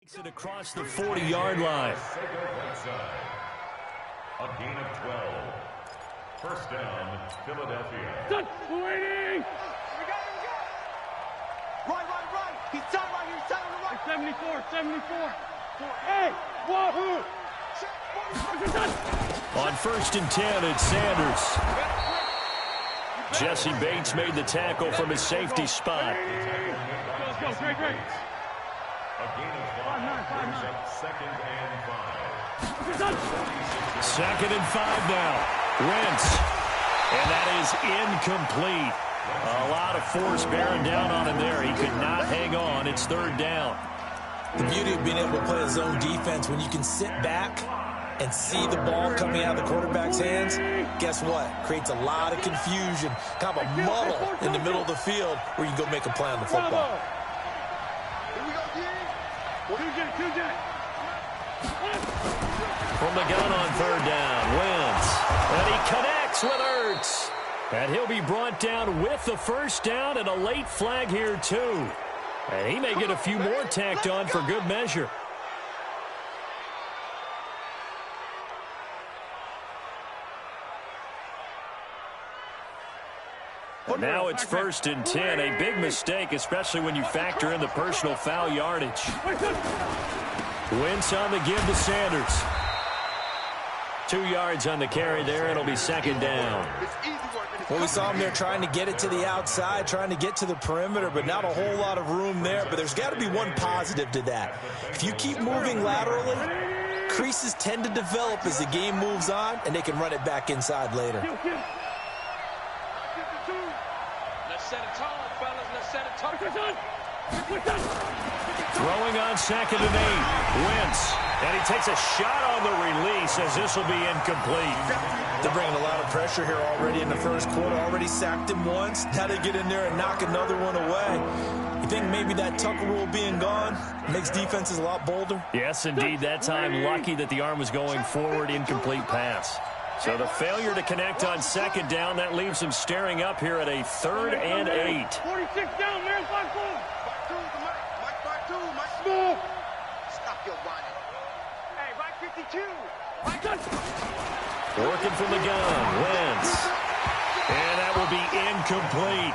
Takes it across the 40-yard line. A gain of 12. First down, Philadelphia. Waiting! Right. He's tight right here. He's tight on the right. 74. Hey, wahoo! On 1st and 10, it's Sanders. Jesse Bates made the tackle from his safety spot. Let's go, great. A gain of 5. Brings up 2nd and 5. 2nd and 5 now. Wentz. And that is incomplete. A lot of force bearing down on him there. He could not hang on. It's 3rd down. The beauty of being able to play a zone defense when you can sit back and see the ball coming out of the quarterback's hands, guess what? Creates a lot of confusion, kind of a muddle in the middle of the field where you go make a play on the football. From the gun on 3rd down, Wentz. And he connects with Ertz. And he'll be brought down with the 1st down and a late flag here, too. And he may get a few more tacked on for good measure. And now it's 1st and 10. A big mistake, especially when you factor in the personal foul yardage. Wentz on the give to Sanders. 2 yards on the carry there. It'll be 2nd down. Well, we saw him there trying to get it to the outside, trying to get to the perimeter, but not a whole lot of room there. But there's got to be one positive to that. If you keep moving laterally, creases tend to develop as the game moves on, and they can run it back inside later. Let's set a tone, fellas. Let's set a tone. Throwing on 2nd and 8. Wentz. And he takes a shot on the release as this will be incomplete. They're bringing a lot of pressure here already in the 1st quarter. Already sacked him once. Now they get in there and knock another one away. You think maybe that Tucker rule being gone makes defenses a lot bolder? Yes, indeed. That time lucky that the arm was going forward. Incomplete pass. So the failure to connect on 2nd down, that leaves him staring up here at a 3rd and 8. 46 down, man. 5-4. Mike. Stop your whining. Hey, right 52. Working from the gun, Wentz. And that will be incomplete.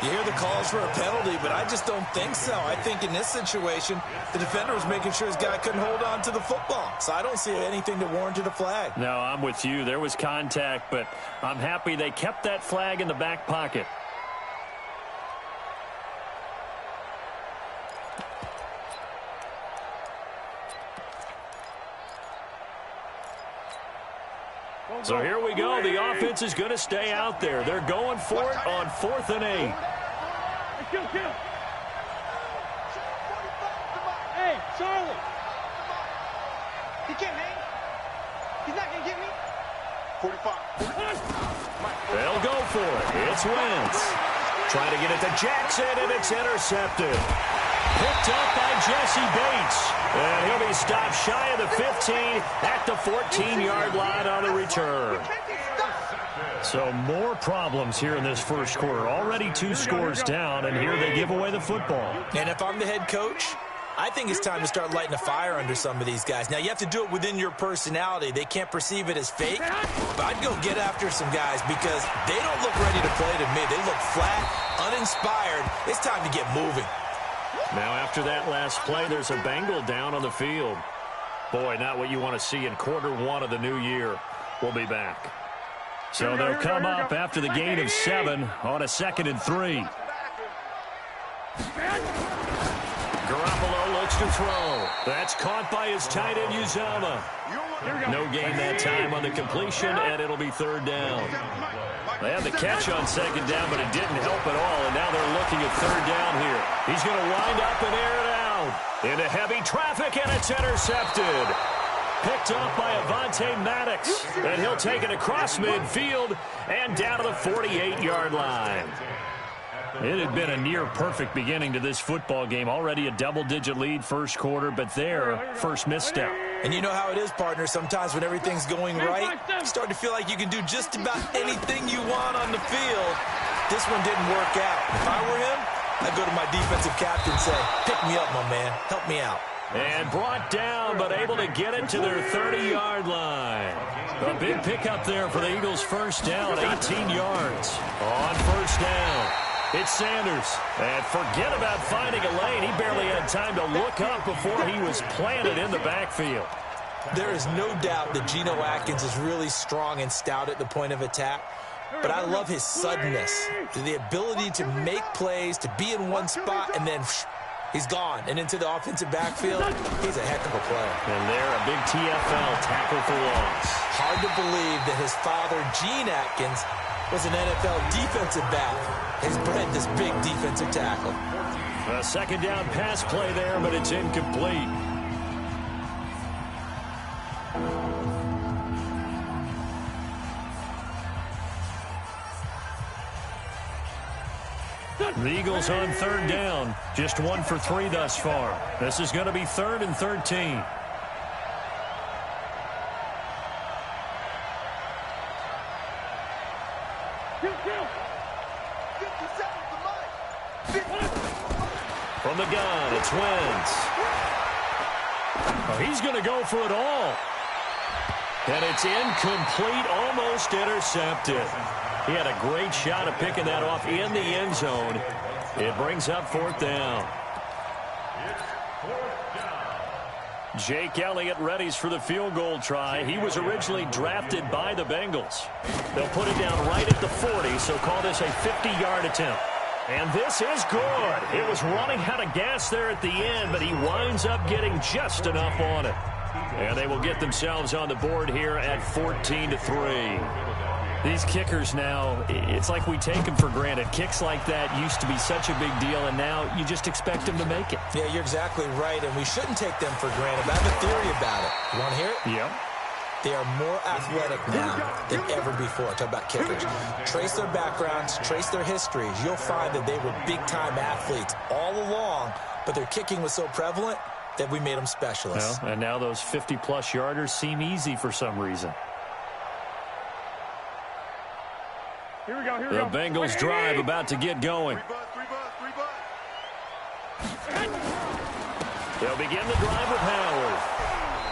You hear the calls for a penalty, but I just don't think so. I think in this situation, the defender was making sure his guy couldn't hold on to the football. So I don't see anything that warranted a flag. No, I'm with you. There was contact, but I'm happy they kept that flag in the back pocket. So here we go. The offense is going to stay out there. They're going for it on 4th and 8. Kill. Hey, Charlie. He can't hang. He's not going to get me. 45. They'll go for it. It's Wentz. Trying to get it to Jackson, and it's intercepted. Picked up by Jesse Bates. And he'll be stopped shy of the 15 at the 14-yard line on the return. So more problems here in this 1st quarter. Already 2 scores down, and here they give away the football. And if I'm the head coach, I think it's time to start lighting a fire under some of these guys. Now, you have to do it within your personality. They can't perceive it as fake. But I'd go get after some guys because they don't look ready to play to me. They look flat, uninspired. It's time to get moving. Now, after that last play, there's a Bengal down on the field. Boy, not what you want to see in quarter 1 of the new year. We'll be back. So they'll come up after the gain of 7 on a 2nd and 3. Garoppolo looks to throw. That's caught by his tight end, Uzama. No gain that time on the completion, and it'll be 3rd down. They had the catch on 2nd down, but it didn't help at all, and now they're looking at 3rd down here. He's going to wind up and air it out. Into heavy traffic, and it's intercepted. Picked up by Avonte Maddox, and he'll take it across midfield and down to the 48-yard line. It had been a near-perfect beginning to this football game. Already a double-digit lead 1st quarter, but their first misstep. And you know how it is, partner. Sometimes when everything's going right, you start to feel like you can do just about anything you want on the field. This one didn't work out. If I were him, I'd go to my defensive captain and say, pick me up, my man. Help me out. And brought down, but able to get it to their 30-yard line. A big pickup there for the Eagles' first down, 18 yards on first down. It's Sanders. And forget about finding a lane. He barely had time to look up before he was planted in the backfield. There is no doubt that Geno Atkins is really strong and stout at the point of attack. But I love his suddenness, the ability to make plays, to be in one spot, and then he's gone. And into the offensive backfield, he's a heck of a player. And there, a big TFL tackle for loss. Hard to believe that his father, Gene Atkins, was an NFL defensive back. Has bred this big defensive tackle. A second down pass play there, but it's incomplete. The Eagles on third down. Just 1 for 3 thus far. This is going to be 3rd and 13. From the gun, it's Wentz. Oh, he's going to go for it all. And it's incomplete, almost intercepted. He had a great shot at picking that off in the end zone. It brings up 4th down. Jake Elliott readies for the field goal try. He was originally drafted by the Bengals. They'll put it down right at the 40, so call this a 50-yard attempt. And this is good. It was running out of gas there at the end, but he winds up getting just enough on it. And they will get themselves on the board here at 14-3. These kickers now, it's like we take them for granted. Kicks like that used to be such a big deal, and now you just expect them to make it. Yeah, you're exactly right, and we shouldn't take them for granted. But I have a theory about it. You want to hear it? Yep. They are more athletic now than ever before. Talk about kickers. Trace their backgrounds, trace their histories. You'll find that they were big-time athletes all along, but their kicking was so prevalent that we made them specialists. Well, and now those 50-plus yarders seem easy for some reason. Here we go. The Bengals drive about to get going. They'll begin the drive with Howard.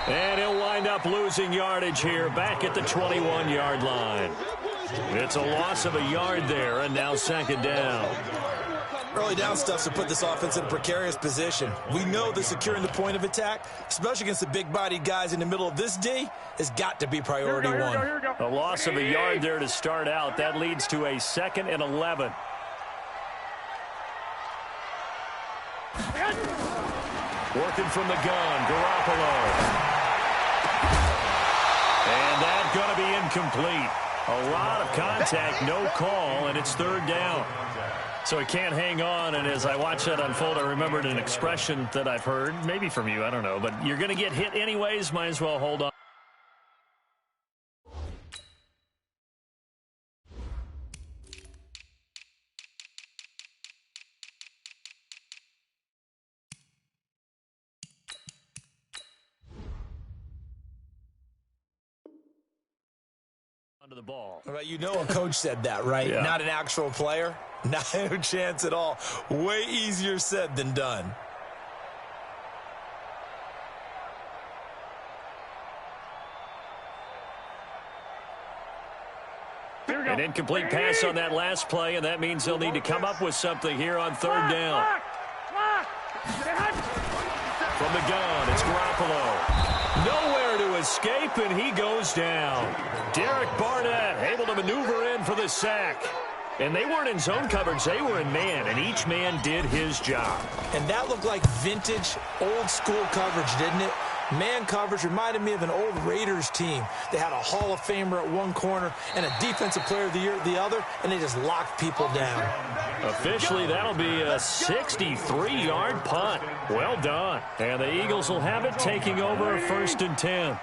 And he'll wind up losing yardage here back at the 21-yard line. It's a loss of a yard there, and now 2nd down. Early down stuff to put this offense in a precarious position. We know that securing the point of attack, especially against the big-bodied guys in the middle of this D, has got to be priority one. A loss of a yard there to start out. That leads to a 2nd and 11. Working from the gun, Garoppolo. And that's going to be incomplete. A lot of contact, no call, and it's 3rd down. So he can't hang on, and as I watch that unfold, I remembered an expression that I've heard, maybe from you, I don't know, but you're going to get hit anyways, might as well hold on. To the ball. Well, you know a coach said that, right? Yeah. Not an actual player. Not a chance at all. Way easier said than done. An incomplete pass on that last play, and that means they'll need to come up with something here on 3rd down. From the gun, it's Garoppolo. Nowhere to escape, and he goes down. Derek Barnett able to maneuver in for the sack. And they weren't in zone coverage. They were in man, and each man did his job. And that looked like vintage, old-school coverage, didn't it? Man coverage reminded me of an old Raiders team. They had a Hall of Famer at one corner and a Defensive Player of the Year at the other, and they just locked people down. Officially, that'll be a 63-yard punt. Well done. And the Eagles will have it, taking over a 1st and 10.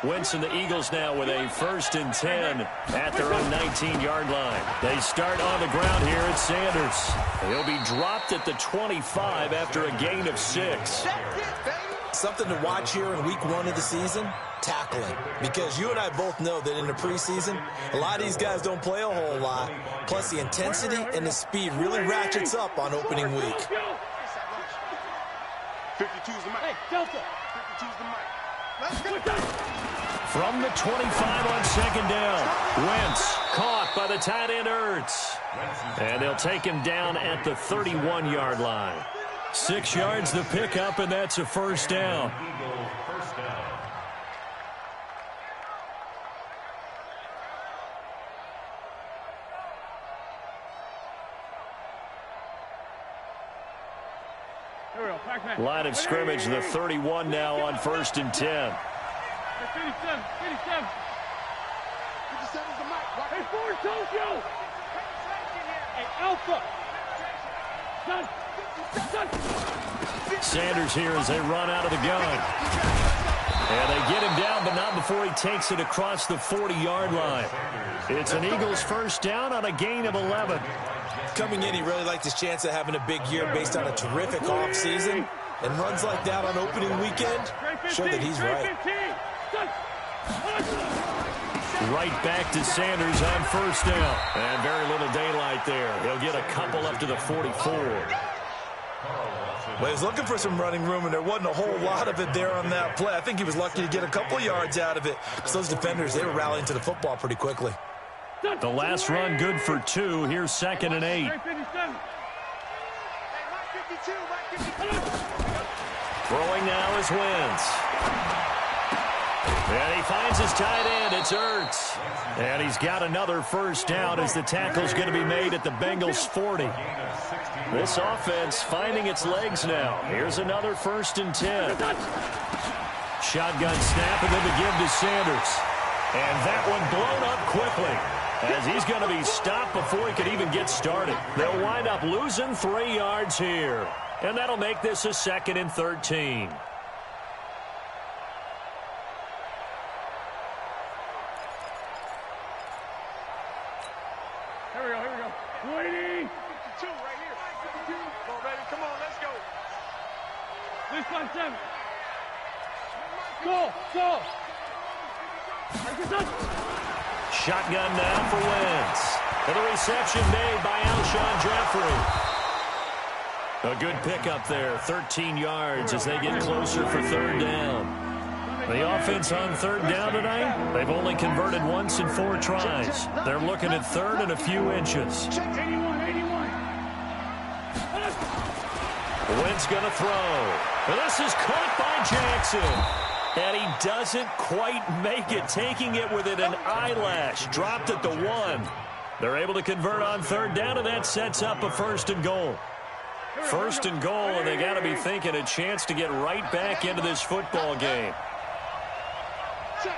Wentz and the Eagles now with a 1st and 10 at their own 19-yard line. They start on the ground here at Sanders. He'll be dropped at the 25 after a gain of 6. Something to watch here in week 1 of the season, tackling. Because you and I both know that in the preseason, a lot of these guys don't play a whole lot. Plus, the intensity and the speed really ratchets up on opening week. 52's the mic. Hey, Delta. 52's the mic. From the 25 on second down. Wentz caught by the tight end Ertz. And they'll take him down at the 31-yard line. 6 yards the pickup, and that's a first down. Line of scrimmage, the 31 now on 1st and 10. 57. 57's the mic. Hey, Ford, Tokyo. Hey, Alpha. Sanders here as they run out of the gun. And they get him down, but not before he takes it across the 40-yard line. It's an Eagles first down on a gain of 11. Coming in, he really liked his chance of having a big year based on a terrific offseason. And runs like that on opening weekend show that he's right. Right back to Sanders on first down. And very little daylight there. He'll get a couple up to the 44. Well, he was looking for some running room, and there wasn't a whole lot of it there on that play. I think he was lucky to get a couple of yards out of it. Because those defenders, they were rallying to the football pretty quickly. The last run good for 2. Here's 2nd and 8. Throwing now is Wentz. And he finds his tight end. It's Ertz. And he's got another first down as the tackle's going to be made at the Bengals 40. This offense finding its legs now. Here's another 1st and 10. Shotgun snap and then the give to Sanders. And that one blown up quickly as he's going to be stopped before he could even get started. They'll wind up losing 3 yards here. And that'll make this a 2nd and 13. Here we go. Waiting. 52 right here. 52. Come on, baby. Come on, let's go. This 5-7. Go. Shotgun now for Wentz. And the reception made by Alshon Jeffrey. A good pickup there, 13 yards as they get closer for 3rd down. The offense on 3rd down tonight, they've only converted once in 4 tries. They're looking at 3rd and a few inches. 81. Wentz going to throw. This is caught by Jackson. And he doesn't quite make it, taking it within an eyelash. Dropped at the 1. They're able to convert on 3rd down, and that sets up a 1st and goal. 1st and goal, and they got to be thinking a chance to get right back into this football game. Check.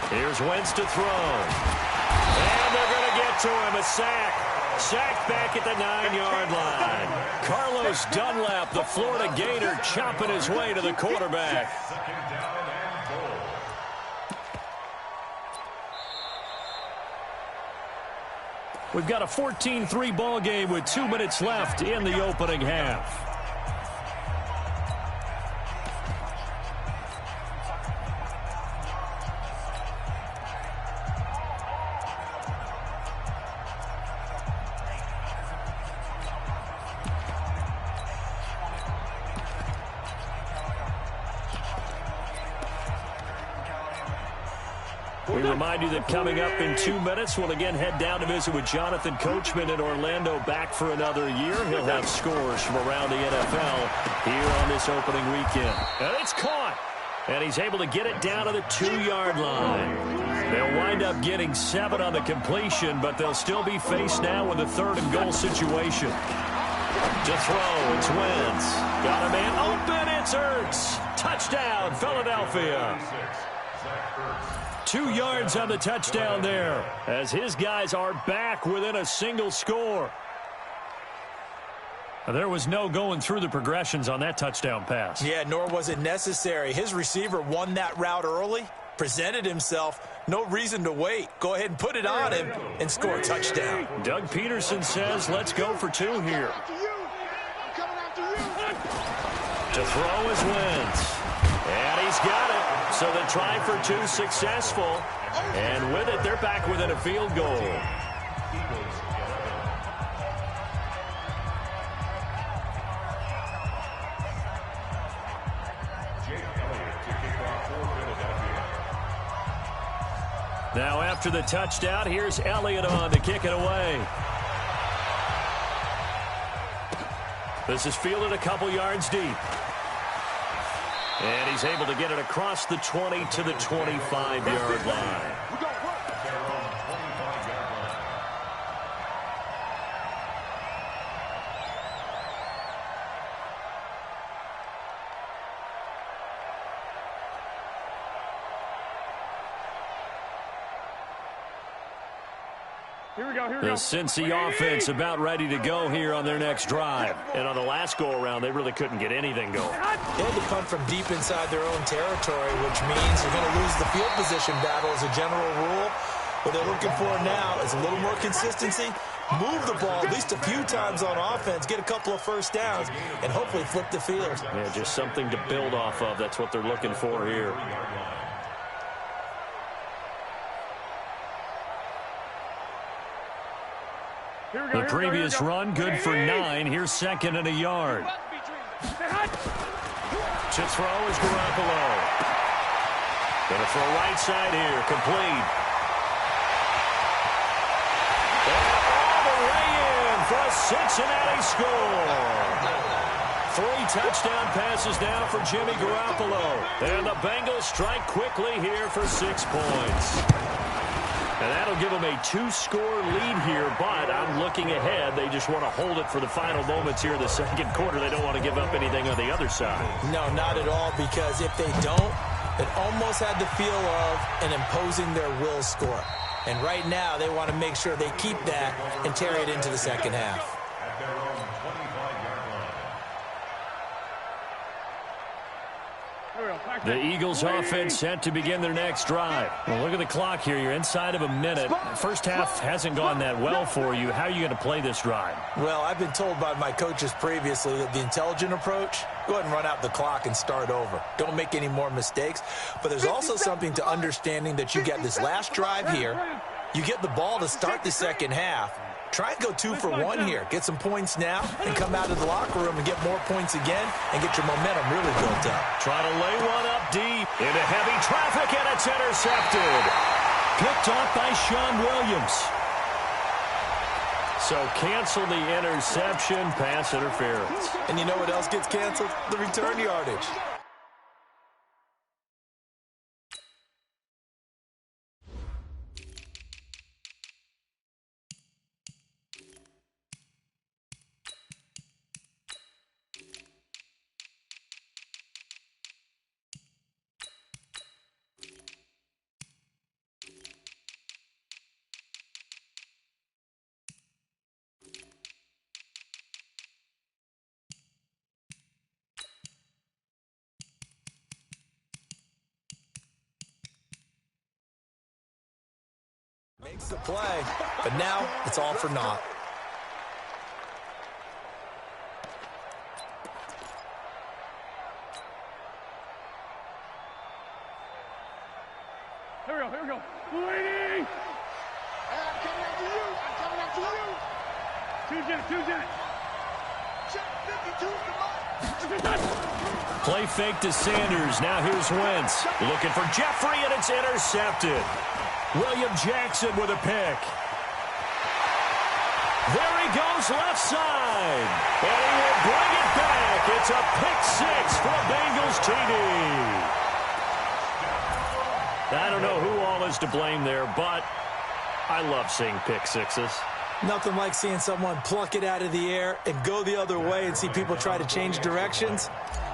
Here's Wentz to throw. And they're going to get to him, a sack. Sacked back at the 9-yard line. Carlos Dunlap, the Florida Gator, chopping his way to the quarterback. We've got a 14-3 ball game with 2 minutes left in the opening half. We remind you that coming up in 2 minutes, we'll again head down to visit with Jonathan Coachman in Orlando, back for another year. He'll have scores from around the NFL here on this opening weekend. And it's caught. And he's able to get it down to the 2-yard line. They'll wind up getting 7 on the completion, but they'll still be faced now with a 3rd and goal situation. To throw, it's Wentz. Got a man open, it's Ertz. Touchdown, Philadelphia. 2 yards on the touchdown there, as his guys are back within a single score. There was no going through the progressions on that touchdown pass. Yeah, nor was it necessary. His receiver won that route early, presented himself. No reason to wait. Go ahead and put it on him and score a touchdown. Doug Peterson says, let's go for 2 here. To throw is Wentz. And he's got it. So the try for 2 successful. And with it, they're back within a field goal. Now after the touchdown, here's Elliott on to kick it away. This is fielded a couple yards deep. And he's able to get it across the 20 to the 25-yard line. The Cincy offense about ready to go here on their next drive. And on the last go-around, they really couldn't get anything going. They had to punt from deep inside their own territory, which means you're going to lose the field position battle as a general rule. What they're looking for now is a little more consistency, move the ball at least a few times on offense, get a couple of first downs, and hopefully flip the field. Yeah, just something to build off of. That's what they're looking for here. The previous run, good for 9. Here's second and a yard. To throw is Garoppolo. Going to throw right side here, complete. And all the way in for a Cincinnati score. 3 touchdown passes now for Jimmy Garoppolo. And the Bengals strike quickly here for 6 points. And that'll give them a 2-score lead here, but I'm looking ahead. They just want to hold it for the final moments here in the second quarter. They don't want to give up anything on the other side. No, not at all, because if they don't, it almost had the feel of an imposing their will score. And right now, they want to make sure they keep that and carry it into the second half. The Eagles offense set to begin their next drive. Well, look at the clock here. You're inside of a minute. First half hasn't gone that well for you. How are you going to play this drive? Well, I've been told by my coaches previously that the intelligent approach, go ahead and run out the clock and start over. Don't make any more mistakes. But there's also something to understanding that you get this last drive here. You get the ball to start the second half. Try and go 2 for 1 here. Get some points now and come out of the locker room and get more points again and get your momentum really built up. Try to lay one up deep into heavy traffic, and it's intercepted. Picked off by Sean Williams. So cancel the interception, pass interference. And you know what else gets canceled? The return yardage. Makes the play, but now it's all for naught. Here we go. Lady! I'm coming after you. Two jet. Check 52, come on. Play fake to Sanders. Now here's Wentz. Looking for Jeffrey, and it's intercepted. William Jackson with a pick. There he goes left side. And he will bring it back. It's a pick 6 for a Bengals TD. I don't know who all is to blame there, but I love seeing pick 6s. Nothing like seeing someone pluck it out of the air and go the other way and see people try to change directions.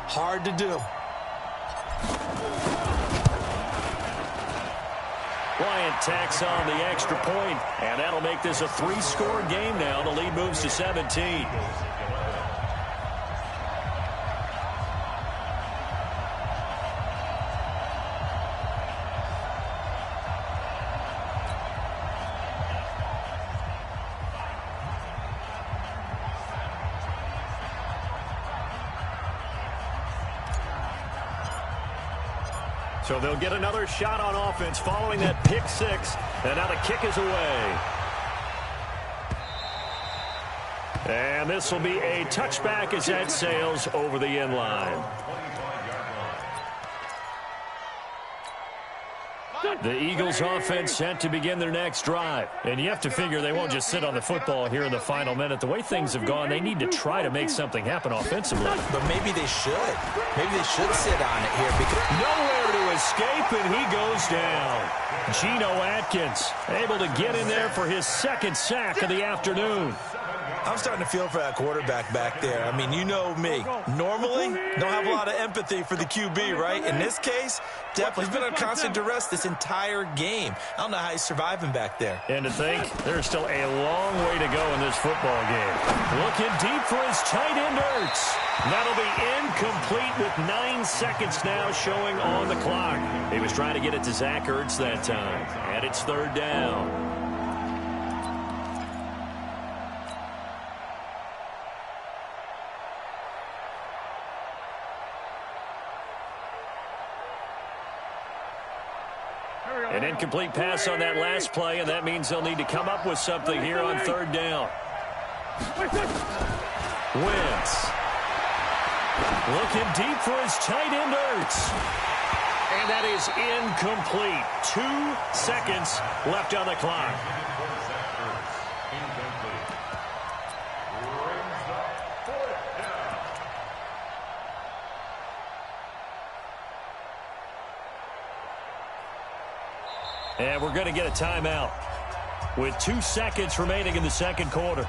Hard to do. Bryant tacks on the extra point, and that'll make this a 3-score game now. The lead moves to 17. So they'll get another shot on offense following that pick 6. And now the kick is away. And this will be a touchback as that sails over the end line. The Eagles offense set to begin their next drive. And you have to figure they won't just sit on the football here in the final minute. The way things have gone, they need to try to make something happen offensively. But maybe they should. Maybe they should sit on it here because nowhere to escape, and he goes down. Geno Atkins able to get in there for his second sack of the afternoon. I'm starting to feel for that quarterback back there. I mean, you know me. Normally, don't have a lot of empathy for the QB, right? In this case, definitely he's been on constant duress this entire game. I don't know how he's surviving back there. And to think, there's still a long way to go in this football game. Looking deep for his tight end, Ertz. That'll be incomplete with 9 seconds now showing on the clock. He was trying to get it to Zach Ertz that time. And it's third down. An incomplete pass on that last play, and that means they'll need to come up with something here on third down. Wentz. Looking deep for his tight end, Ertz. And that is incomplete. 2 seconds left on the clock. And we're going to get a timeout with 2 seconds remaining in the second quarter.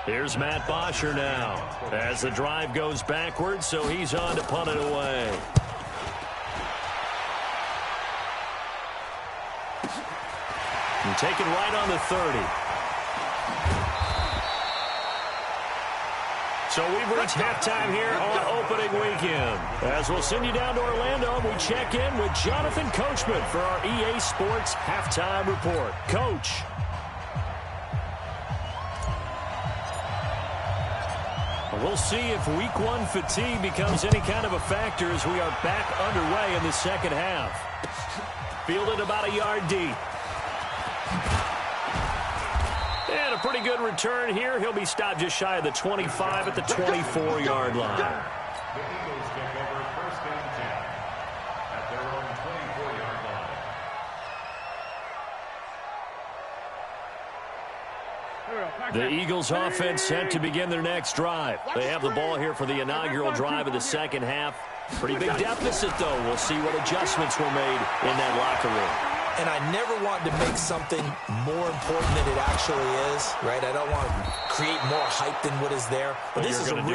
Here's Matt Bosher now as the drive goes backwards, so he's on to punt it away. And taken right on the 30. So we've reached halftime here on opening weekend. As we'll send you down to Orlando, we check in with Jonathan Coachman for our EA Sports Halftime Report. Coach. We'll see if week 1 fatigue becomes any kind of a factor as we are back underway in the second half. Fielded about a yard deep. And a pretty good return here. He'll be stopped just shy of the 25 at the 24-yard line. The Eagles take over first and 10 at their own 24-yard line. The Eagles offense set to begin their next drive. They have the ball here for the inaugural drive of the second half. Pretty big deficit, though. We'll see what adjustments were made in that locker room. And I never want to make something more important than it actually is, right? I don't want to create more hype than what is there. But this is I'm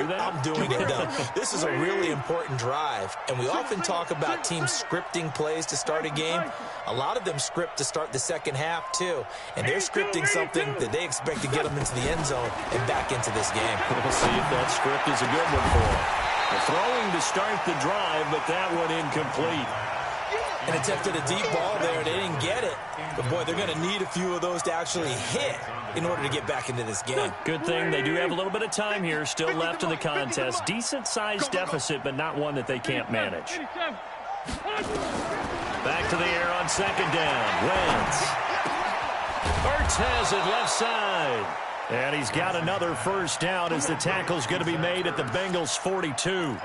doing it, though. This is a really important drive. And we often talk about teams scripting plays to start a game. A lot of them script to start the second half, too. And they're scripting something that they expect to get them into the end zone and back into this game. We'll see if that script is a good one for them. The throwing to start the drive, but that one incomplete. And attempted a deep ball there. They didn't get it. But, boy, they're going to need a few of those to actually hit in order to get back into this game. Good thing they do have a little bit of time here still left in the contest. Decent-sized deficit, but not one that they can't manage. Back to the air on second down. Wentz. Ertz has it left side. And he's got another first down as the tackle's going to be made at the Bengals' 42.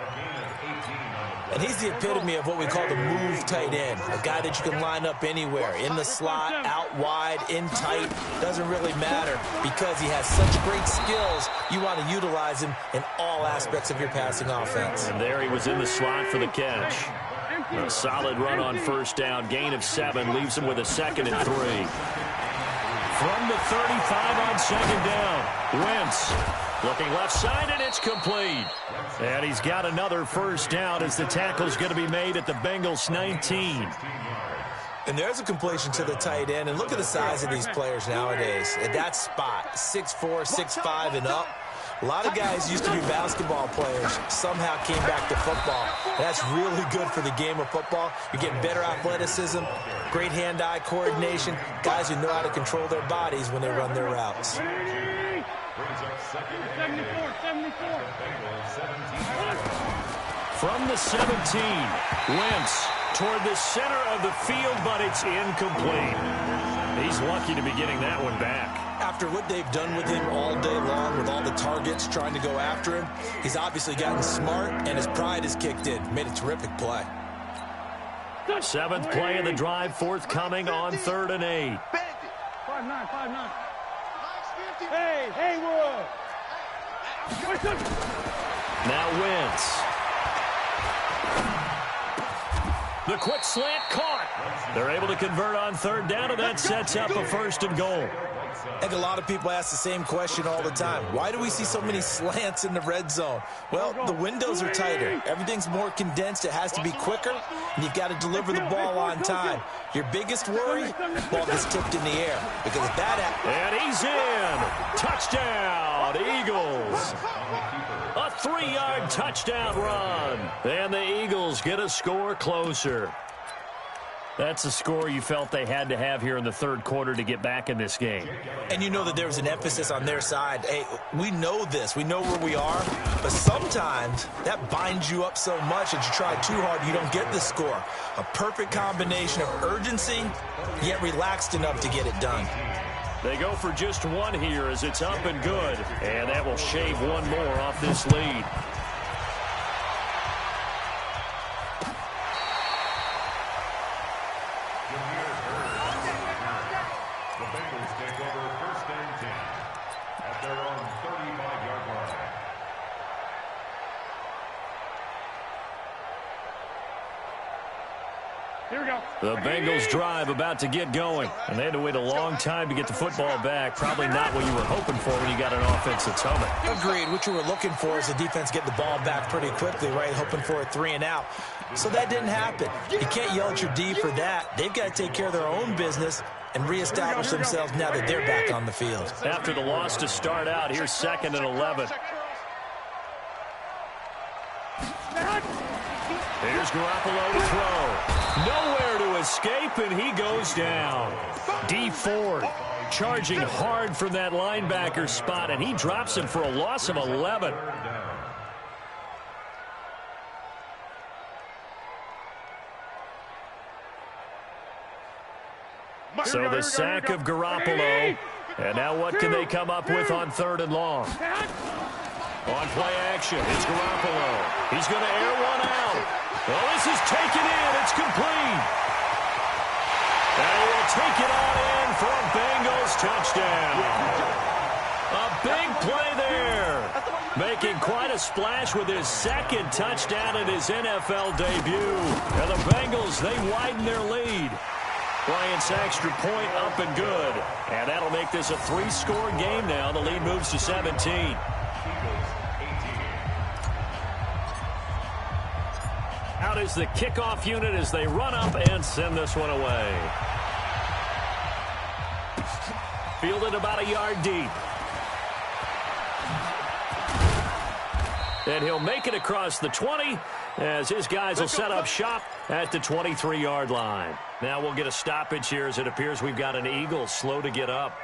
And he's the epitome of what we call the move tight end, a guy that you can line up anywhere, in the slot, out wide, in tight, doesn't really matter because he has such great skills. You want to utilize him in all aspects of your passing offense. And there he was in the slot for the catch. A solid run on first down, gain of 7, leaves him with a 2nd and 3. From the 35 on second down, Wentz looking left side, and it's complete. And he's got another first down as the tackle's going to be made at the Bengals' 19. And there's a completion to the tight end. And look at the size of these players nowadays. At that spot, 6'4", 6'5", and up. A lot of guys used to be basketball players, somehow came back to football. That's really good for the game of football. You're getting better athleticism, great hand-eye coordination, guys who know how to control their bodies when they run their routes. From the 17, Wentz toward the center of the field, but it's incomplete. He's lucky to be getting that one back. After after what they've done with him all day long, with all the targets trying to go after him, he's obviously gotten smart, and his pride has kicked in. Made a terrific play. Seventh play of the drive, forthcoming on 3rd and 8. 5-9, 5-9. Hey, Haywood. Now Wentz. The quick slant caught. They're able to convert on 3rd down, and that sets up a 1st and goal. I think a lot of people ask the same question all the time. Why do we see so many slants in the red zone? Well, the windows are tighter. Everything's more condensed. It has to be quicker, and you've got to deliver the ball on time. Your biggest worry, ball gets tipped in the air. Because if that happens... And he's in. Touchdown, Eagles. A 3-yard touchdown run. And the Eagles get a score closer. That's a score you felt they had to have here in the 3rd quarter to get back in this game. And you know that there was an emphasis on their side. Hey, we know this. We know where we are. But sometimes that binds you up so much that you try too hard, you don't get the score. A perfect combination of urgency, yet relaxed enough to get it done. They go for just one here as it's up and good. And that will shave one more off this lead. The Bengals drive about to get going, and they had to wait a long time to get the football back. Probably not what you were hoping for when you got an offense that's humming. Agreed. What you were looking for is the defense get the ball back pretty quickly, right? Hoping for a 3 and out. So that didn't happen. You can't yell at your D for that. They've got to take care of their own business and reestablish themselves now that they're back on the field. After the loss to start out, here's 2nd and 11. Here's Garoppolo to throw. Nowhere to escape, and he goes down. D Ford charging hard from that linebacker spot, and he drops him for a loss of 11. So the sack of Garoppolo, and now what can they come up with on 3rd and long? On play action, it's Garoppolo. He's going to air one out. Well, this is taken in. It's complete. And he will take it on in for a Bengals touchdown. A big play there. Making quite a splash with his 2nd touchdown in his NFL debut. And the Bengals, they widen their lead. Bryant's extra point up and good. And that'll make this a 3-score game now. The lead moves to 17. Out is the kickoff unit as they run up and send this one away. Fielded about a yard deep. And he'll make it across the 20 as his guys will set up shop at the 23-yard line. Now we'll get a stoppage here as it appears we've got an Eagle slow to get up.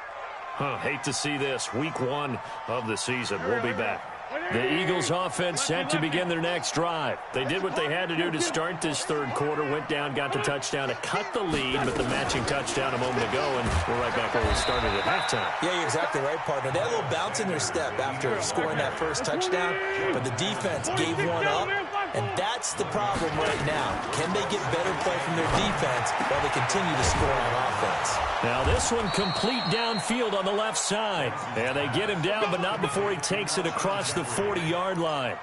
Hate to see this. Week 1 of the season. We'll be back. The Eagles offense set to begin their next drive. They did what they had to do to start this 3rd quarter, went down, got the touchdown to cut the lead, but the matching touchdown a moment ago, and we're right back where we started at halftime. Yeah, you're exactly right, partner. They had a little bounce in their step after scoring that first touchdown, but the defense gave one up, and that's the problem right now. Can they get better play from their defense while they continue to score on offense? Now this one complete downfield on the left side. And they get him down, but not before he takes it across the 40-yard line.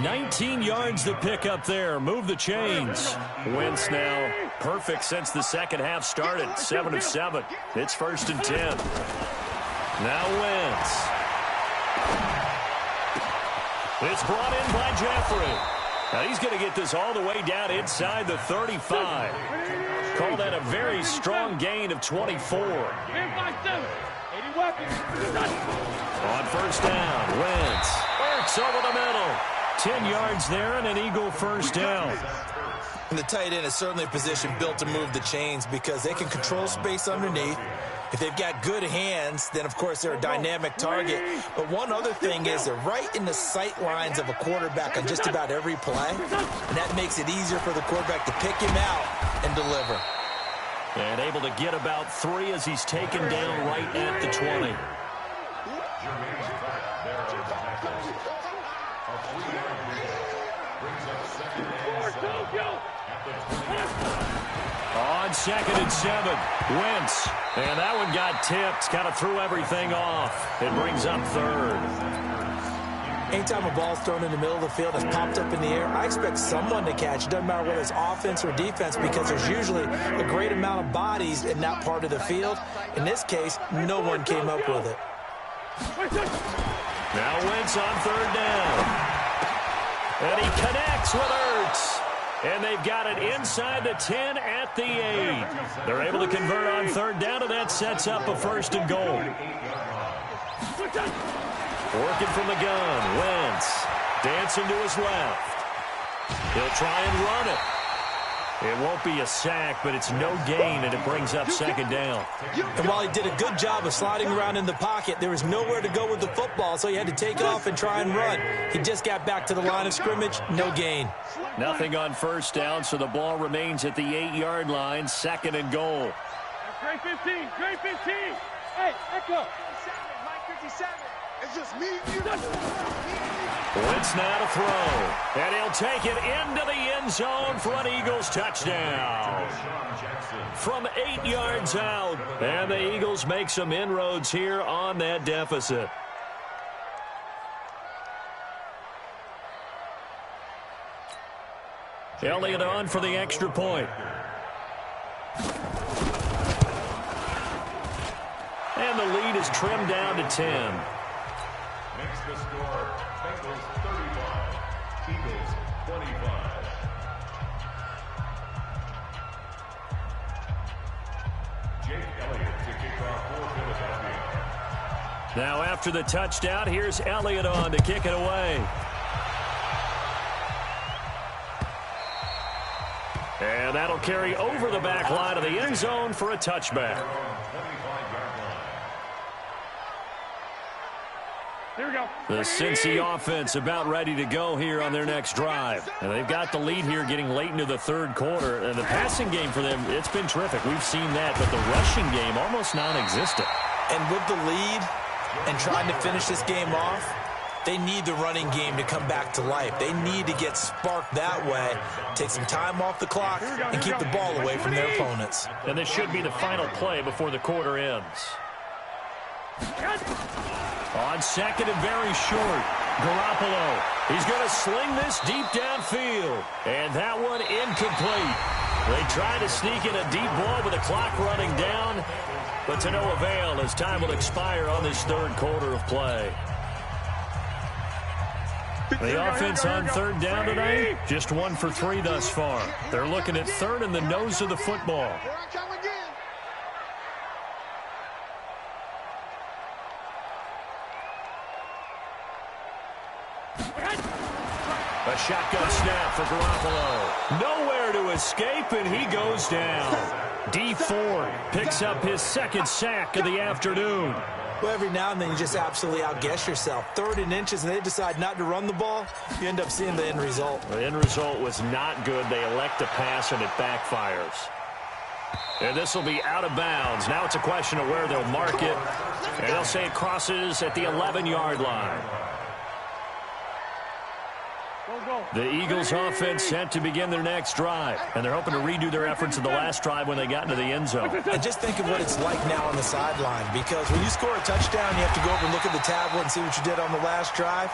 19 yards to pick up there. Move the chains. Wentz now perfect since the second half started. 7 of 7. It's 1st and 10. Now Wentz. It's brought in by Jeffrey. Now he's going to get this all the way down inside the 35. Call that a very strong gain of 24. On 1st down, Wentz works over the middle. 10 yards there and an Eagle 1st down. And the tight end is certainly a position built to move the chains because they can control space underneath. If they've got good hands, then, of course, they're a dynamic target. But one other thing is they're right in the sight lines of a quarterback on just about every play. And that makes it easier for the quarterback to pick him out and deliver. And able to get about 3 as he's taken down right at the 20. On 2nd and 7, Wentz. And that one got tipped. Kind of threw everything off. It brings up 3rd. Anytime a ball's thrown in the middle of the field that's popped up in the air, I expect someone to catch. It doesn't matter whether it's offense or defense because there's usually a great amount of bodies in that part of the field. In this case, no one came up with it. Now Wentz on 3rd down. And he connects with Ertz. And they've got it inside the 10 at the 8. They're able to convert on 3rd down, and that sets up a 1st and goal. Working from the gun, Wentz dancing to his left. He'll try and run it. It won't be a sack, but it's no gain, and it brings up 2nd down. And while he did a good job of sliding around in the pocket, there was nowhere to go with the football, so he had to take off and try and run. He just got back to the line of scrimmage, no gain. Nothing on 1st down, so the ball remains at the 8-yard line, 2nd and goal. Great 15, great 15. Hey, Echo. 57, Mike 57. It's just me and you. Wentz now to throw. And he'll take it into the end zone for an Eagles touchdown. From 8 yards out. And the Eagles make some inroads here on that deficit. Elliott on for the extra point. And the lead is trimmed down to 10. Makes the score Bengals 35, Eagles 25. Jake Elliott to kick off for Philadelphia. Now after the touchdown, here's Elliott on to kick it away. And that'll carry over the back line of the end zone for a touchback. Here we go. The Cincy offense about ready to go here on their next drive. And they've got the lead here getting late into the 3rd quarter. And the passing game for them, it's been terrific. We've seen that. But the rushing game, almost non-existent. And with the lead and trying to finish this game off, they need the running game to come back to life. They need to get sparked that way, take some time off the clock, and keep the ball away from their opponents. And this should be the final play before the quarter ends. On 2nd and very short, Garoppolo. He's going to sling this deep downfield. And that one incomplete. They try to sneak in a deep ball with the clock running down, but to no avail as time will expire on this 3rd quarter of play. The offense on 3rd down today, just 1 for 3 thus far. They're looking at 3rd in the nose of the football. A shotgun snap for Garoppolo. Nowhere to escape, and he goes down. D Ford picks up his 2nd sack of the afternoon. Well, every now and then you just absolutely outguess yourself. 3rd and inches, and they decide not to run the ball. You end up seeing the end result. The end result was not good. They elect to pass, and it backfires. And this will be out of bounds. Now it's a question of where they'll mark it. And they'll say it crosses at the 11-yard line. The Eagles offense set to begin their next drive. And they're hoping to redo their efforts of the last drive when they got into the end zone. And just think of what it's like now on the sideline. Because when you score a touchdown, you have to go over and look at the tablet and see what you did on the last drive.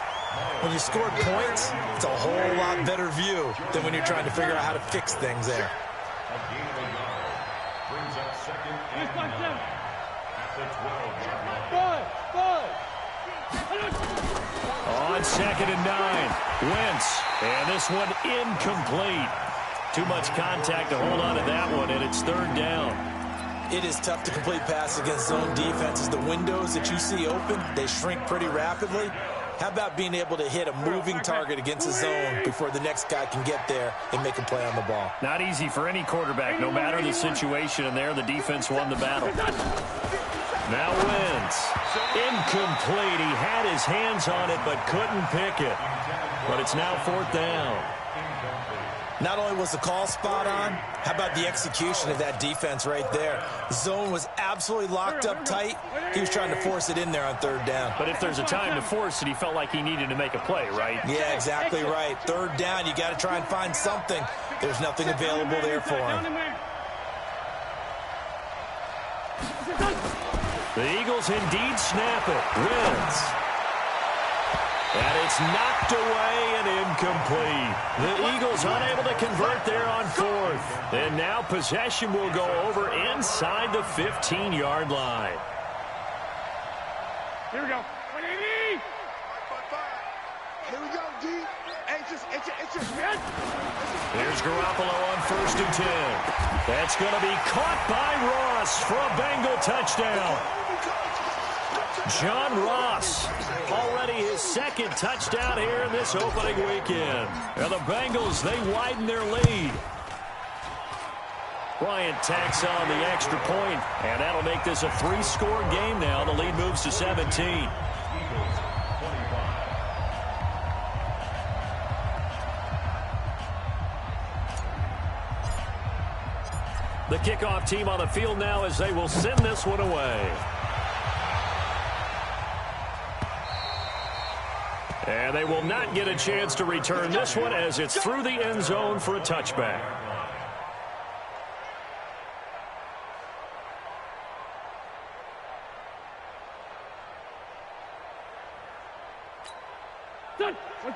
When you scored points, it's a whole lot better view than when you're trying to figure out how to fix things there. Brings up 2nd and 9 at the 12-yard line. On 2nd and 9, Wentz. And this one incomplete. Too much contact to hold on to that one, and it's 3rd down. It is tough to complete passes against zone defenses. The windows that you see open, they shrink pretty rapidly. How about being able to hit a moving target against a zone before the next guy can get there and make a play on the ball? Not easy for any quarterback, no matter the situation, and there the defense won the battle. Now Wentz. Incomplete. He had his hands on it but couldn't pick it. But it's now 4th down. Not only was the call spot on, how about the execution of that defense right there? The zone was absolutely locked up tight. He was trying to force it in there on third down. But if there's a time to force it, he felt like he needed to make a play, right? Yeah, exactly right. Third down, you got to try and find something. There's nothing available there for him. The Eagles indeed snap it. Wins. And it's knocked away and incomplete. The Eagles unable to convert there on fourth. And now possession will go over inside the 15-yard line. Here we go. Here we go, D. Here's Garoppolo on 1st and 10. That's going to be caught by Ross for a Bengal touchdown. John Ross, already his second touchdown here in this opening weekend. And the Bengals, they widen their lead. Bryant tacks on the extra point, and that'll make this a 3-score game now. The lead moves to 17. The kickoff team on the field now as they will send this one away. And they will not get a chance to return this one as it's through the end zone for a touchback.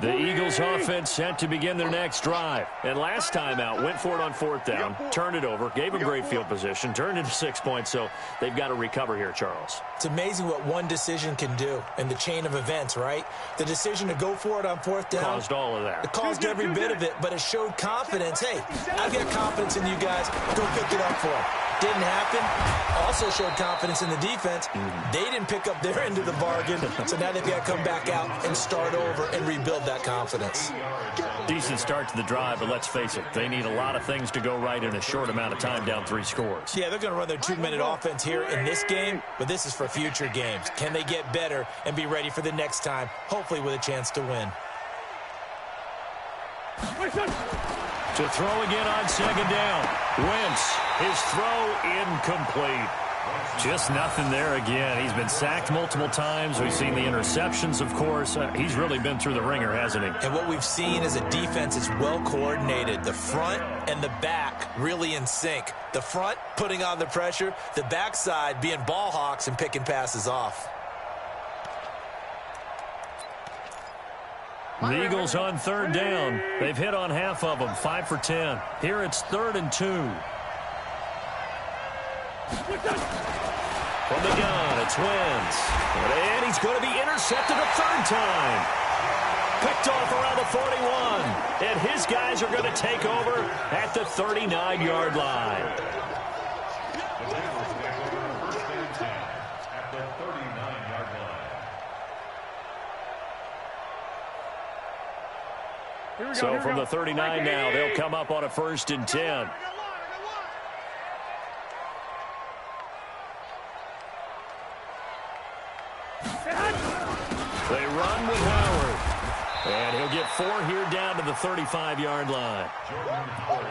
The Eagles offense set to begin their next drive. And last time out, went for it on 4th down, turned it over, gave them great field position, turned into 6 points, so they've got to recover here, Charles. It's amazing what one decision can do in the chain of events, right? The decision to go for it on 4th down. Caused all of that. It caused every bit of it, but it showed confidence. Hey, I've got confidence in you guys. Go pick it up for them. Didn't happen. Also showed confidence in the defense. They didn't pick up their end of the bargain, so now they've got to come back out and start over and rebuild that confidence. Decent start to the drive, but let's face it, they need a lot of things to go right in a short amount of time down 3 scores. Yeah, they're going to run their 2-minute offense here in this game, but this is for future games. Can they get better and be ready for the next time, hopefully with a chance to win? To throw again on 2nd down. Wentz, his throw incomplete. Just nothing there again. He's been sacked multiple times. We've seen the interceptions, of course. He's really been through the ringer, hasn't he? And what we've seen is a defense is well coordinated. The front and the back really in sync. The front putting on the pressure. The backside being ball hawks and picking passes off. The Eagles on 3rd down. They've hit on half of them, 5 for 10. Here it's 3rd and 2. From the gun, it's Wentz. And he's going to be intercepted a 3rd time. Picked off around the 41. And his guys are going to take over at the 39-yard line. So from the 39 now, they'll come up on a 1st and 10. They run with Howard. And he'll get 4 here down to the 35-yard line.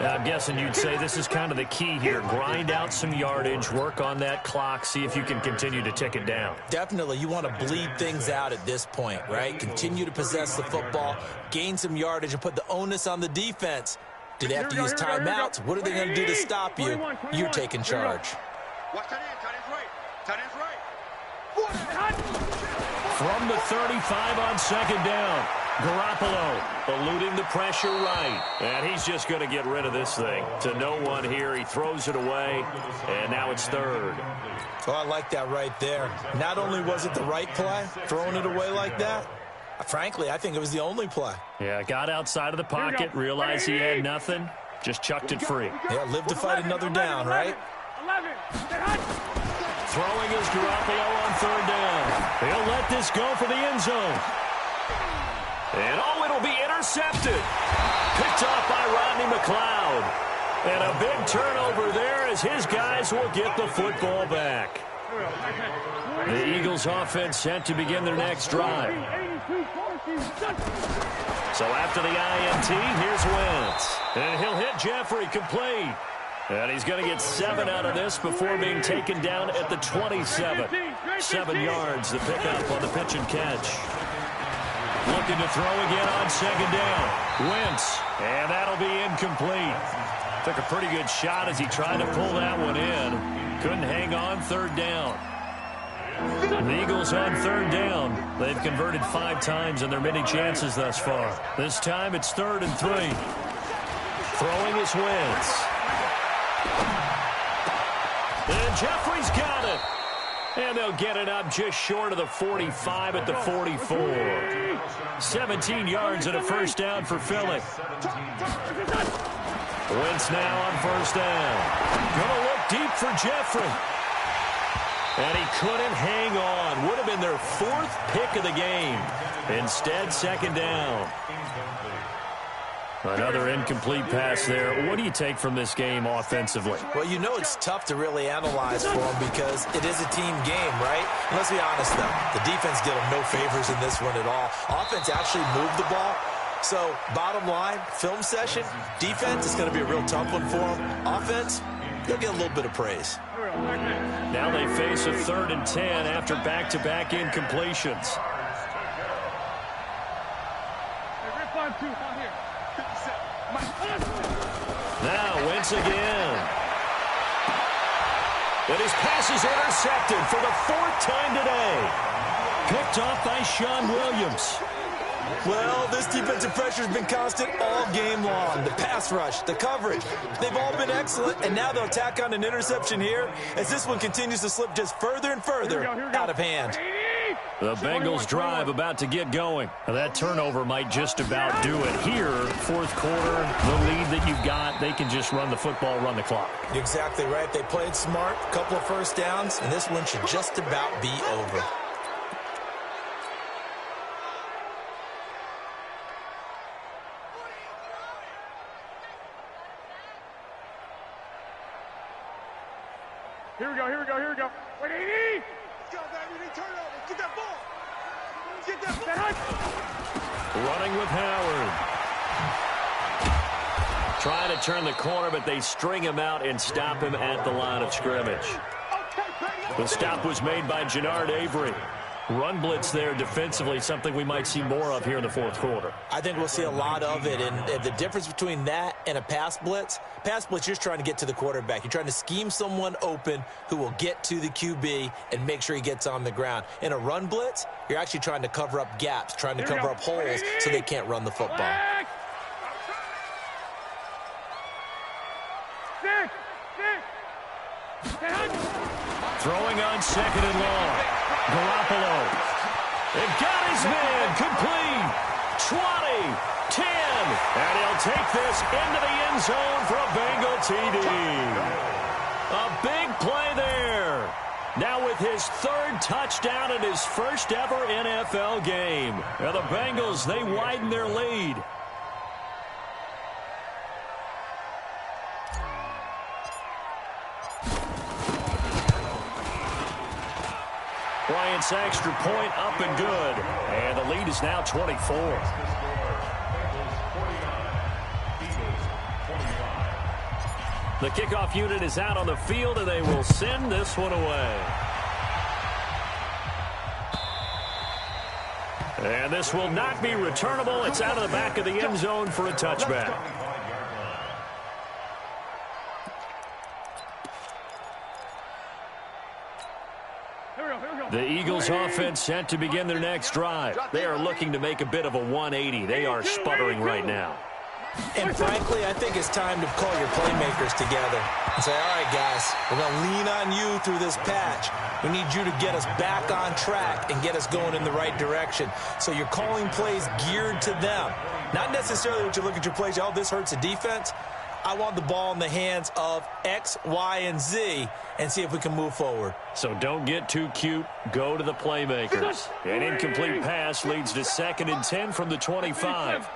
I'm guessing you'd say this is kind of the key here. Grind out some yardage, work on that clock, see if you can continue to tick it down. Definitely. You want to bleed things out at this point, right? Continue to possess the football, gain some yardage, and put the onus on the defense. Do they have to use timeouts? What are they going to do to stop you? You're taking charge. Watch tight end. Tight end's right. Tight end's right. From the 35 on 2nd down. Garoppolo eluding the pressure right. And he's just going to get rid of this thing. To no one here. He throws it away. And now it's 3rd. Well, I like that right there. Not only was it the right play, throwing it away like that, frankly, I think it was the only play. Yeah, got outside of the pocket, realized he had nothing, just chucked it free. Yeah, live to fight another down, right? 11. Throwing is Garoppolo on 3rd down. He'll let this go for the end zone. And, it'll be intercepted. Picked off by Rodney McLeod. And a big turnover there as his guys will get the football back. The Eagles offense set to begin their next drive. So after the INT, here's Wentz. And he'll hit Jeffrey complete. And he's going to get 7 out of this before being taken down at the 27. 7 yards, the pickup on the pitch and catch. Looking to throw again on second down. Wentz, and that'll be incomplete. Took a pretty good shot as he tried to pull that one in. Couldn't hang on third down. The Eagles on third down. They've converted 5 times in their many chances thus far. This time it's 3rd and 3. Throwing is Wentz. And Jeffrey's got it. And they'll get it up just short of the 45 at the 44. 17 yards and a first down for Philly. Wentz now on first down. Gonna look deep for Jeffrey. And he couldn't hang on. Would have been their 4th pick of the game. Instead, second down. Another incomplete pass there. What do you take from this game offensively? Well, you know it's tough to really analyze for them because it is a team game, right? And let's be honest, though. The defense did them no favors in this one at all. Offense actually moved the ball. So, bottom line, film session, defense is going to be a real tough one for them. Offense, they'll get a little bit of praise. Now they face a 3rd and 10 after back-to-back incompletions. Now Wentz again. And his pass is intercepted for the 4th time today. Picked off by Sean Williams. Well, this defensive pressure has been constant all game long. The pass rush, the coverage, they've all been excellent, and now they'll tack on an interception here as this one continues to slip just further and further out of hand. The Bengals drive about to get going. Now, that turnover might just about do it here. 4th quarter, the lead that you've got, they can just run the football, run the clock. You're exactly right. They played smart, a couple of first downs, and this one should just about be over. Here we go. Wait, 80! Let's go, baby. Turn it over. Get that ball. Get that ball. Running with Howard. Trying to turn the corner, but they string him out and stop him at the line of scrimmage. The stop was made by Jannard Avery. Run blitz there defensively, something we might see more of here in the 4th quarter. I think we'll see a lot of it, and the difference between that and a pass blitz, you're just trying to get to the quarterback. You're trying to scheme someone open who will get to the QB and make sure he gets on the ground. In a run blitz, you're actually trying to cover up gaps, trying to cover up holes so they can't run the football. Throwing on 2nd and long. Garoppolo. It got his man complete. 20, 10. And he'll take this into the end zone for a Bengal TD. A big play there. Now with his 3rd touchdown in his first ever NFL game. Now the Bengals, they widen their lead. Bryant's extra point up and good. And the lead is now 24. The kickoff unit is out on the field, and they will send this one away. And this will not be returnable. It's out of the back of the end zone for a touchback. The Eagles offense set to begin their next drive. They are looking to make a bit of a 180. They are sputtering right now. And frankly, I think it's time to call your playmakers together and say, all right, guys, we're going to lean on you through this patch. We need you to get us back on track and get us going in the right direction. So you're calling plays geared to them. Not necessarily what you look at your plays, oh, this hurts the defense. I want the ball in the hands of X, Y, and Z and see if we can move forward. So don't get too cute. Go to the playmakers. An incomplete pass leads to 2nd and 10 from the 25.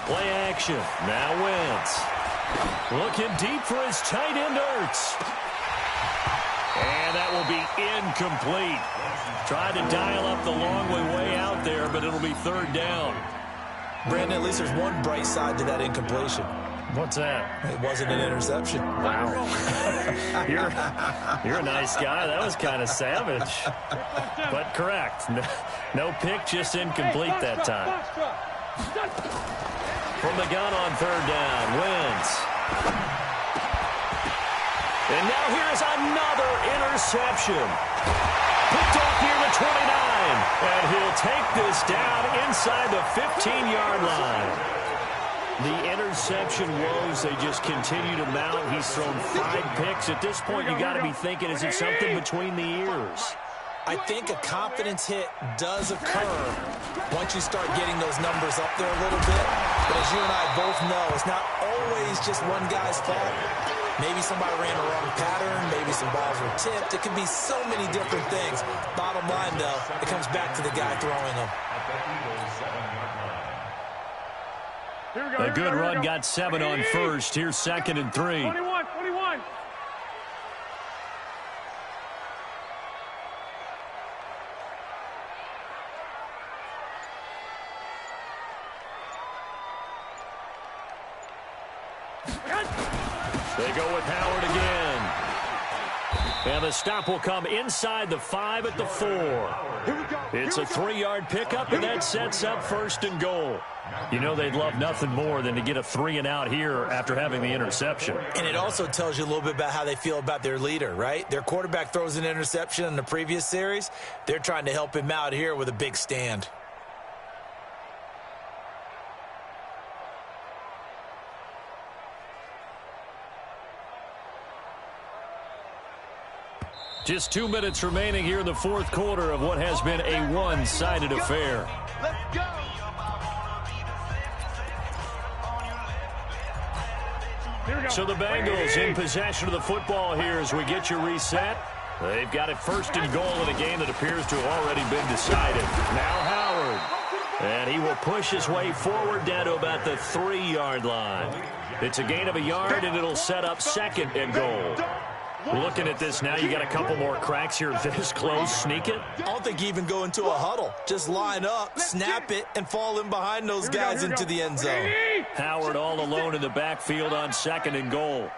Play action. Now Wentz. Looking deep for his tight end, Ertz. And that will be incomplete. Tried to dial up the long way out there, but it'll be third down. Brandon, at least there's one bright side to that incompletion. What's that? It wasn't an interception. Wow. You're a nice guy. That was kind of savage. But correct. No pick, just incomplete that time. From the gun on third down, Wentz. And now here's another interception. Picked off near the 29. And he'll take this down inside the 15-yard line. The interception woes, they just continue to mount. He's thrown 5 picks. At this point, you got to be thinking, is it something between the ears? I think a confidence hit does occur once you start getting those numbers up there a little bit. But as you and I both know, it's not always just one guy's fault. Maybe somebody ran the wrong pattern. Maybe some balls were tipped. It could be so many different things. Bottom line, though, it comes back to the guy throwing them. A good run got 7 on first. Here's 2nd and 3. 21. They go with Howard again. And the stop will come inside the 5 at the 4. It's a 3-yard pickup, and that sets up 1st and goal. You know they'd love nothing more than to get a 3-and-out here after having the interception. And it also tells you a little bit about how they feel about their leader, right? Their quarterback throws an interception in the previous series. They're trying to help him out here with a big stand. Just 2 minutes remaining here in the 4th quarter of what has been a one-sided affair. Let's go. So the Bengals in possession of the football here as we get you reset. They've got it 1st and goal in a game that appears to have already been decided. Now Howard. And he will push his way forward down to about the 3-yard line. It's a gain of a yard, and it'll set up 2nd and goal. Looking at this now, you got a couple more cracks here this close. Sneak it. I don't think you even go into a huddle. Just line up, snap it, and fall in behind those guys into the end zone. Howard all alone in the backfield on 2nd and goal.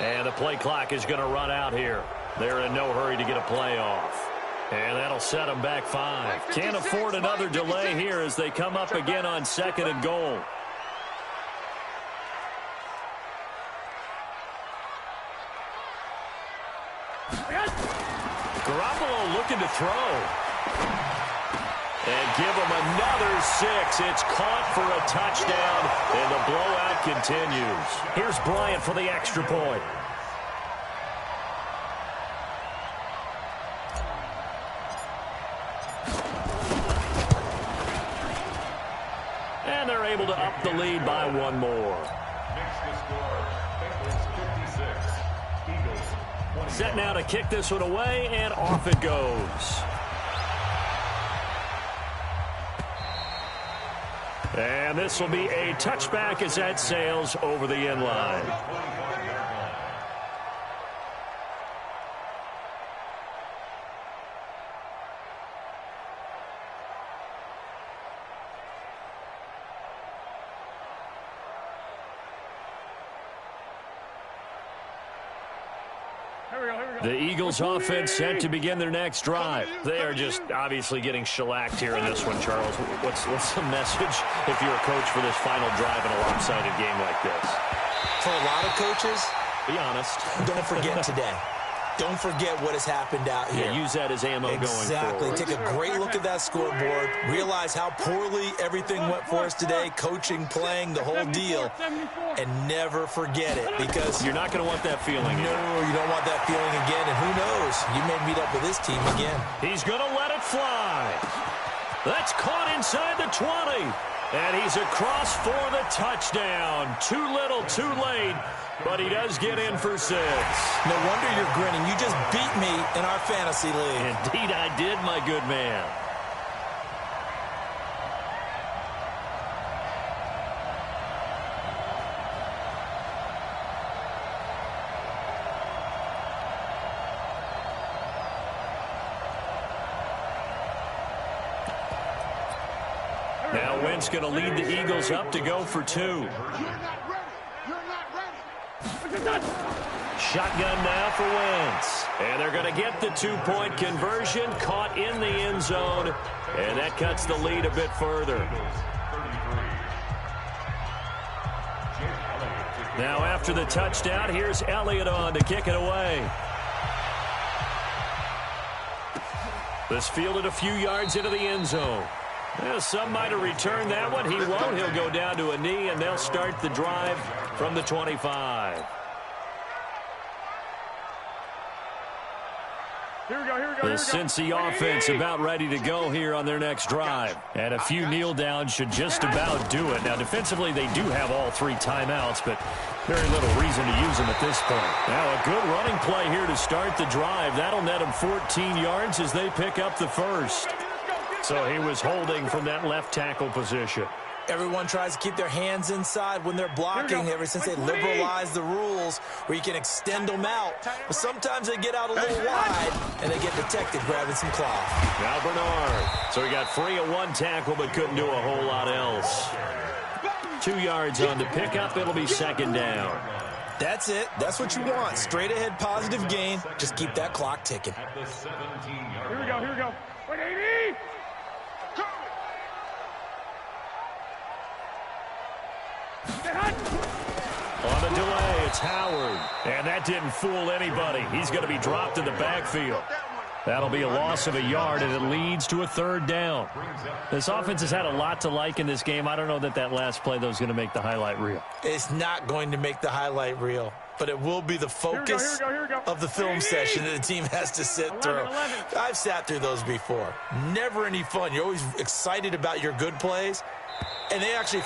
And the play clock is going to run out here. They're in no hurry to get a play off. And that'll set them back 5. Can't afford another delay here as they come up again on 2nd and goal. Garoppolo looking to throw. And give him another 6. It's caught for a touchdown, and the blowout continues. Here's Bryant for the extra point. And they're able to up the lead by 1 more. Set now to kick this one away, and off it goes. And this will be a touchback as that sails over the end line. The Eagles offense set to begin their next drive. They are just obviously getting shellacked here in this one, Charles. What's the message if you're a coach for this final drive in a lopsided game like this? For a lot of coaches, be honest. Don't forget today. Don't forget what has happened out here. Yeah, use that as ammo going forward. Exactly. Take a great look at that scoreboard. Realize how poorly everything went for us today. Coaching, playing, the whole deal. And never forget it, because you're not going to want that feeling. No, you don't want that feeling again. And who knows? You may meet up with this team again. He's going to let it fly. That's caught inside the 20. And he's across for the touchdown. Too little, too late, but he does get in for 6. No wonder you're grinning. You just beat me in our fantasy league. Indeed I did, my good man. Now Wentz going to lead the Eagles up to go for 2. You're not ready. You're not ready. Shotgun now for Wentz. And they're going to get the 2-point conversion, caught in the end zone, and that cuts the lead a bit further. Now after the touchdown, here's Elliott on to kick it away. This fielded a few yards into the end zone. Well, some might have returned that one. He won't. He'll go down to a knee, and they'll start the drive from the 25. Here we go, here we go, The Cincy offense about ready to go here on their next drive. And a few kneel downs should just about do it. Now, defensively, they do have all 3 timeouts, but very little reason to use them at this point. Now, a good running play here to start the drive. That'll net them 14 yards as they pick up the first. So he was holding from that left tackle position. Everyone tries to keep their hands inside when they're blocking ever since they liberalized the rules where you can extend them out. But sometimes they get out a little wide, and they get detected grabbing some cloth. Now Bernard. So he got free of 1 tackle but couldn't do a whole lot else. 2 yards on the pickup. It'll be 2nd down. That's it. That's what you want. Straight ahead positive gain. Just keep that clock ticking. Here we go, here we go. 180! On the delay, it's Howard. And that didn't fool anybody. He's going to be dropped in the backfield. That'll be a loss of a yard, and it leads to a 3rd down. This offense has had a lot to like in this game. I don't know that that last play, though, is going to make the highlight reel. It's not going to make the highlight reel, but it will be the focus of the film session that the team has to sit through. I've sat through those before. Never any fun. You're always excited about your good plays, and they actually